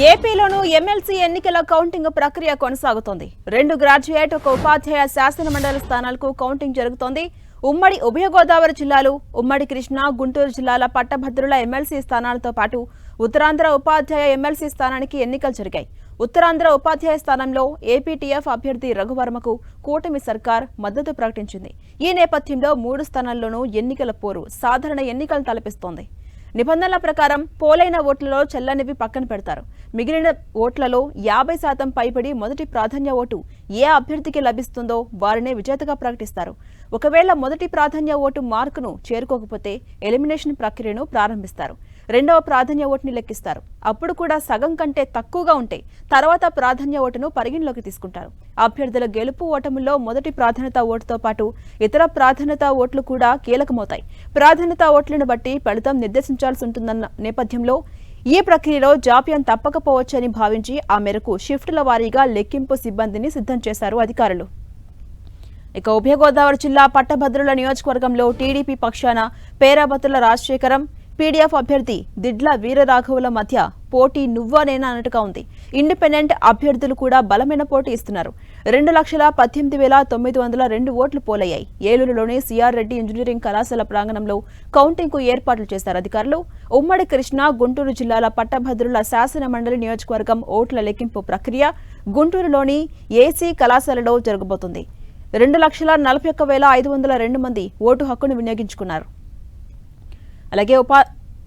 ఏపీలోనూ MLC ఎన్నికల counting ప్రక్రియ కొనసాగుతోంది. 2 గ్రాడ్యుయేట్, 1 ఉపాధ్యాయ శాసనమండలి స్థానాలకు కౌంటింగ్ జరుగుతోంది. ఉమ్మడి ఉభయ గోదావరి జిల్లాలు, ఉమ్మడి కృష్ణా, గుంటూరు జిల్లాల పట్టభద్రుల ఎమ్మెల్సీ స్థానాలతో పాటు ఉత్తరాంధ్ర ఉపాధ్యాయ ఎమ్మెల్సీ స్థానానికి ఎన్నికలు జరిగాయి. ఉత్తరాంధ్ర ఉపాధ్యాయ స్థానంలో ఏపీటీఎఫ్ అభ్యర్థి రఘువర్మకు కూటమి సర్కార్ మద్దతు ప్రకటించింది. ఈ నేపథ్యంలో 3 స్థానాల్లోనూ ఎన్నికల పోరు సాధారణ ఎన్నికలు తలపిస్తోంది. నిబంధనల ప్రకారం పోలైన ఓట్లలో చెల్లనివి పక్కన పెడతారు. మిగిలిన ఓట్లలో 50% పైబడి మొదటి ప్రాధాన్య ఓటు ఏ అభ్యర్థికి లభిస్తుందో వారినే విజేతగా ప్రకటిస్తారు. ఒకవేళ మొదటి ప్రాధాన్య ఓటు మార్కును చేరుకోకపోతే ఎలిమినేషన్ ప్రక్రియను ప్రారంభిస్తారు. రెండవ ప్రాధాన్య ఓటుని లెక్కిస్తారు. అప్పుడు కూడా సగం కంటే తక్కువగా ఉంటే తర్వాత ప్రాధాన్య ఓటును పరిగణలోకి తీసుకుంటారు. అభ్యర్థుల గెలుపు ఓటముల్లో మొదటి ప్రాధాన్యత ఓటుతో పాటు ఇతర ప్రాధాన్యత ఓట్లు కూడా కీలకమవుతాయి. ప్రాధాన్యత ఓట్లను బట్టి ఫలితం నిర్దేశించాల్సి ఉంటుందన్న నేపథ్యంలో ఈ ప్రక్రియలో జాప్యం తప్పకపోవచ్చని భావించి ఆ మేరకు షిఫ్టుల వారీగా లెక్కింపు సిబ్బందిని సిద్ధం చేశారు అధికారులు. ఇక ఉభయ గోదావరి జిల్లా పట్టభద్రుల నియోజకవర్గంలో టీడీపీ పక్షాన పేరాబత్తుల రాజశేఖరం, పీడీఎఫ్ అభ్యర్థి దిడ్ల వీరరాఘవుల మధ్య పోటీ నువ్వా నేనా అన్నట్టుగా ఉంది. ఇండిపెండెంట్ అభ్యర్థులు కూడా బలమైన పోటీ ఇస్తున్నారు. 2,18,902 ఓట్లు పోలయ్యాయి. ఏలూరులోని సిఆర్ రెడ్డి ఇంజనీరింగ్ కళాశాల ప్రాంగణంలో కౌంటింగ్ కు ఏర్పాట్లు చేశారు అధికారులు. ఉమ్మడి కృష్ణా, గుంటూరు జిల్లాల పట్టభద్రుల శాసన మండలి నియోజకవర్గం ఓట్ల లెక్కింపు ప్రక్రియ గుంటూరులోని ఏసీ కళాశాలలో జరగబోతుంది. 2,41,502 మంది ఓటు హక్కును వినియోగించుకున్నారు. అలాగే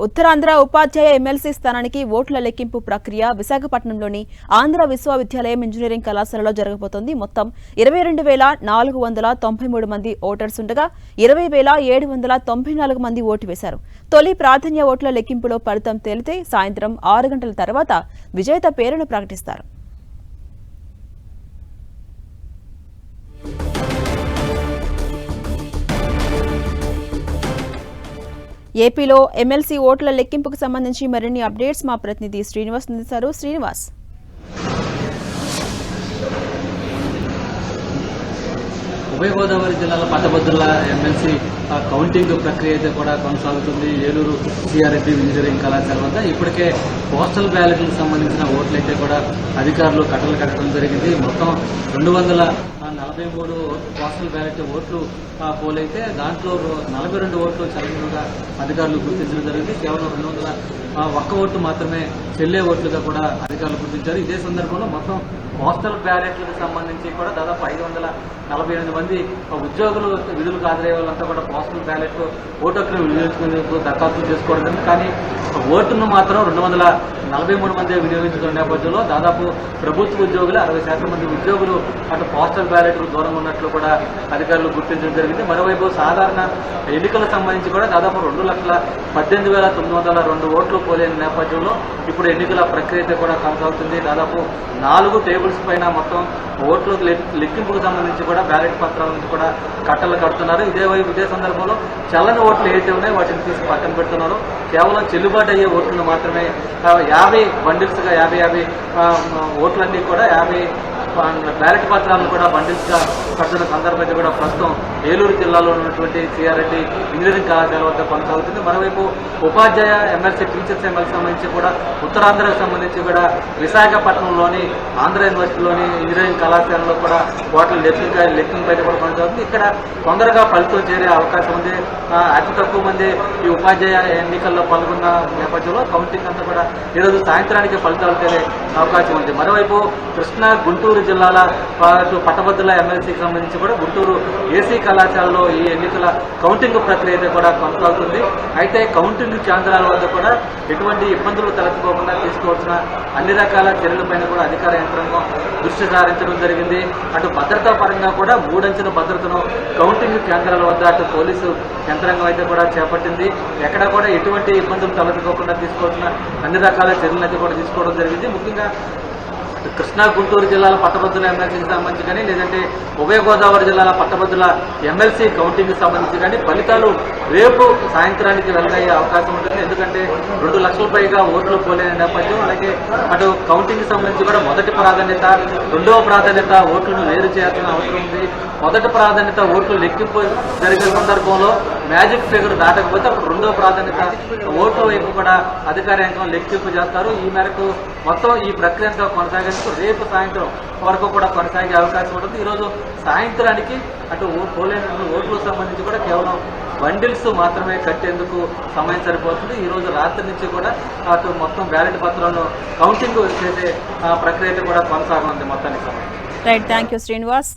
ఉత్తరాంధ్ర ఉపాధ్యాయ ఎమ్మెల్సీ స్థానానికి ఓట్ల లెక్కింపు ప్రక్రియ విశాఖపట్నంలోని ఆంధ్ర విశ్వవిద్యాలయం ఇంజనీరింగ్ కళాశాలలో జరగబోతోంది. మొత్తం 22,493 మంది ఓటర్స్ ఉండగా 20,794 మంది ఓటు వేశారు. తొలి ప్రాధాన్య ఓట్ల లెక్కింపులో ఫలితం తేలితే సాయంత్రం 6 గంటల తర్వాత విజేత పేరును ప్రకటిస్తారు. ఏపీలో ఎమ్మెల్సీ ఓట్ల లెక్కింపుకు సంబంధించి మరిన్ని అప్డేట్స్ మా ప్రతినిధి శ్రీనివాస్ అందిస్తారు. శ్రీనివాస్, ఉభయ గోదావరి జిల్లాల పట్టభద్రుల ఎమ్మెల్సీ కౌంటింగ్ ప్రక్రియ అయితే కూడా కొనసాగుతుంది. ఏలూరు సిఆర్ రెడ్డి ఇంజనీరింగ్ కళాశాల వద్ద ఇప్పటికే పోస్టల్ బ్యాలెట్లకు సంబంధించిన ఓట్లు అయితే కూడా అధికారులు కట్టలు కట్టడం జరిగింది. మొత్తం 243 పోస్టల్ బ్యాలెట్ ఓట్లు పోలైతే దాంట్లో 42 ఓట్లు చెల్లనివిగా అధికారులు గుర్తించడం జరిగింది. కేవలం 201 ఓట్లు మాత్రమే చెల్లే ఓట్లుగా కూడా అధికారులు గుర్తించారు. ఇదే సందర్భంలో మొత్తం పోస్టల్ బ్యాలెట్లకు సంబంధించి కూడా దాదాపు 548 మంది ఉద్యోగులు విధులకు హాజరయ్యే వాళ్ళంతా కూడా పోస్టల్ బ్యాలెట్ ఓటు హక్కును వినియోగించుకునేందుకు దరఖాస్తులు చేసుకోవడం. కానీ ఓటును మాత్రం 243 మంది వినియోగించుకున్న నేపథ్యంలో దాదాపు ప్రభుత్వ ఉద్యోగులు 60% మంది ఉద్యోగులు అటు పోస్టల్ బ్యాలెట్కు దూరంగా ఉన్నట్లు కూడా అధికారులు గుర్తించడం జరిగింది. మరోవైపు సాధారణ ఎన్నికలకు సంబంధించి కూడా దాదాపు 2,18,902 ఓట్లు పోలేని నేపథ్యంలో ఇప్పుడు ఎన్నికల ప్రక్రియ కూడా కొనసాగుతుంది. దాదాపు 4 టేబుల్స్ పైన మొత్తం ఓట్లు లెక్కింపుకు సంబంధించి కూడా బ్యాలెట్ పత్రాల నుంచి కూడా కట్టలు కడుతున్నారు. ఇదే సందర్భంలో చల్లని ఓట్లు ఏవైతే ఉన్నాయో వాటిని తీసి పక్కన పెడుతున్నారు. కేవలం చెల్లుబాటు అయ్యే ఓట్లను మాత్రమే 50 బండిల్స్గా 50 ఓట్లన్నీ కూడా 50 బ్యాలెట్ పత్రాలను కూడా బండిల్స్గా కడుతున్న సందర్భం కూడా ప్రస్తుతం ఏలూరు జిల్లాలో ఉన్నటువంటి సిఆర్ రెడ్డి ఇంజనీరింగ్ కళాశాల వద్ద కొనసాగుతుంది. మరోవైపు ఉపాధ్యాయ ఎమ్మెల్సీ టీచర్స్ ఎమ్మెల్సీ సంబంధించి కూడా ఉత్తరాంధ్రకు సంబంధించి కూడా విశాఖపట్నంలోని ఆంధ్ర యూనివర్సిటీలోని ఇంజనీరింగ్ కళాశాలలో కూడా ఓట్ల లెక్కింపు అయితే కూడా కొనసాగుతుంది. ఇక్కడ తొందరగా ఫలితం చేరే అవకాశం ఉంది. అతి తక్కువ మంది ఈ ఉపాధ్యాయ ఎన్నికల్లో పాల్గొన్న నేపథ్యంలో కౌంటింగ్ అంతా కూడా ఈరోజు సాయంత్రానికి ఫలితాలు తేలే అవకాశం ఉంది. మరోవైపు కృష్ణా, గుంటూరు జిల్లాల పట్టభద్రుల ఎమ్మెల్సీకి సంబంధించి కూడా గుంటూరు ఏసీ కళాశాలలో ఈ ఎన్నికల కౌంటింగ్ ప్రక్రియ అయితే కూడా కొనసాగుతుంది. అయితే కౌంటింగ్ కేంద్రాల వద్ద కూడా ఎటువంటి ఇబ్బందులు తలెత్తుకోకుండా తీసుకోవాల్సిన అన్ని రకాల చర్యలపైన కూడా అధికార యంత్రాంగం దృష్టి సారించడం జరిగింది. అటు భద్రతా పరంగా కూడా 3 అంచెల భద్రతను కౌంటింగ్ కేంద్రాల వద్ద అటు పోలీసు యంత్రాంగం అయితే కూడా చేపట్టింది. ఎక్కడ కూడా ఎటువంటి ఇబ్బందులు తలెత్తుకోకుండా తీసుకోవాల్సిన అన్ని రకాల చర్యలు అయితే కూడా తీసుకోవడం జరిగింది. ముఖ్యంగా కృష్ణా గుంటూరు జిల్లాల పట్టభద్రుల ఎమ్మెల్సీకి సంబంధించి కానీ లేదంటే ఉభయ గోదావరి జిల్లాల పట్టభద్రుల ఎమ్మెల్సీ కౌంటింగ్కి సంబంధించి కానీ ఫలితాలు రేపు సాయంత్రానికి వెల్లడయ్యే అవకాశం ఉంటుంది. ఎందుకంటే 2 లక్షల పైగా ఓట్లు పోలేని నేపథ్యం. అలాగే అటు కౌంటింగ్కి సంబంధించి కూడా మొదటి ప్రాధాన్యత, రెండవ ప్రాధాన్యత ఓట్లను వేరు చేయాల్సిన అవసరం ఉంది. మొదటి ప్రాధాన్యత ఓట్లు లెక్కింపు జరిగే సందర్భంలో మ్యాజిక్ ఫిగర్ దాటకపోతే అప్పుడు రెండవ ప్రాధాన్యత ఓట్ల వైపు కూడా అధికార యంత్రం లెక్కింపు చేస్తారు. ఈ మేరకు మొత్తం ఈ ప్రక్రియ కొనసాగేందుకు రేపు సాయంత్రం వరకు కూడా కొనసాగే అవకాశం ఉంటుంది. ఈరోజు సాయంత్రానికి అటు పోలేని ఓట్లకు సంబంధించి కూడా కేవలం బండిల్స్ మాత్రమే కట్టేందుకు సమయం సరిపోతుంది. ఈ రోజు రాత్రి నుంచి కూడా అటు మొత్తం బ్యాలెట్ పత్రాలను కౌంటింగ్ చేసే ప్రక్రియ కూడా కొనసాగనుంది మొత్తానికి సంబంధించి. Right, thank you Srinivas.